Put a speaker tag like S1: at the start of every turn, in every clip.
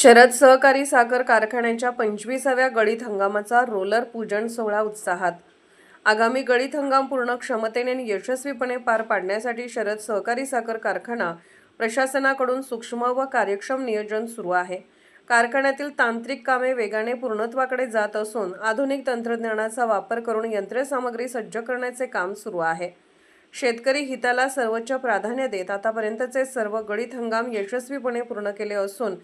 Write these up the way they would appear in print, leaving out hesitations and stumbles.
S1: शरद सहकारी साखर कारखान्याच्या 25व्या गळीत हंगामाचा रोलर पूजन सोहळा उत्साहात। आगामी गळीत हंगाम पूर्ण क्षमतेने आणि यशस्वीपणे पार पाडण्यासाठी शरद सहकारी साखर कारखाना प्रशासनाकडून सूक्ष्म व कार्यक्षम नियोजन सुरू आहे। कारखान्यातील तांत्रिक कामे वेगाने पूर्णत्वाकडे जात असून आधुनिक तंत्रज्ञानाचा वापर करून यंत्रसामग्री सज्ज करण्याचे काम सुरू आहे। शेतकरी हिताला सर्वोच्च प्राधान्य देत आतापर्यंतचे सर्व गळीत हंगाम यशस्वीपणे पूर्ण केले असून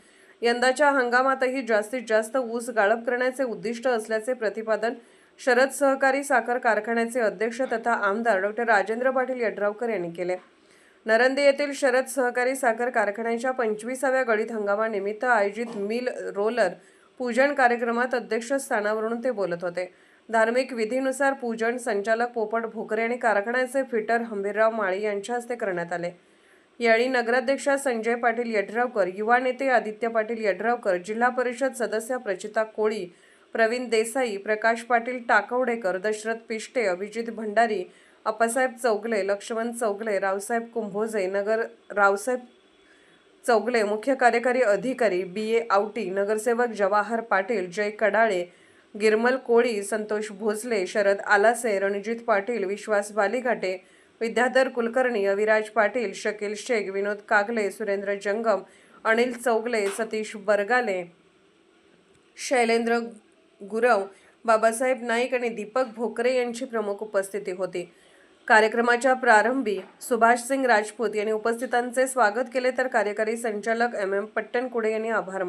S1: यंदाच्या हंगामातही जास्तीत जास्त ऊस गाळप करण्याचे उद्दिष्ट असल्याचे प्रतिपादन शरद सहकारी साखर कारखान्याचे अध्यक्ष तथा आमदार डॉ. राजेंद्र पाटील यड्रावकर यांनी केले। नरंदे येथील शरद सहकारी साखर कारखान्याच्या 25व्या गळीत हंगामानिमित्त आयोजित मिल रोलर पूजन कार्यक्रमात अध्यक्षस्थानावरून ते बोलत होते। धार्मिक विधीनुसार पूजन संचालक पोपट भोकरे आणि कारखान्याचे फिटर हंबीरराव माळी यांच्या हस्ते करण्यात आले। यावेळी नगराध्यक्षा संजय पाटील यड्रावकर, युवा नेते आदित्य पाटील यड्रावकर, जिल्हा परिषद सदस्य प्रचिता कोळी, प्रवीण देसाई, प्रकाश पाटील टाकवडेकर, दशरथ पिष्टे, अभिजित भंडारी, अप्पासाहेब चौगले, लक्ष्मण चौगले, रावसाहेब कुंभोजे, नगर रावसाहेब चौगले, मुख्य कार्यकारी अधिकारी BA आवटी, नगरसेवक जवाहर पाटील, जय कडाळे, गिरमल कोळी, संतोष भोसले, शरद आलासे, रणजित पाटील, विश्वास बालीघाटे, विद्याधर कुलकर्णी, अविराज पाटील, शकील शेख, विनोद कागले, सुरेंद्र जंगम, अनिल चौगले, सतीश बरगाले, शैलेंद्र गुरव, बाबासाहेब नाईक आणि दीपक भोकरे यांची प्रमुख उपस्थिती होती। कार्यक्रमाच्या प्रारंभी सुभाषसिंग राजपूत यांनी उपस्थितांचे स्वागत केले तर कार्यकारी संचालक MM पट्टणकुडे यांनी आभार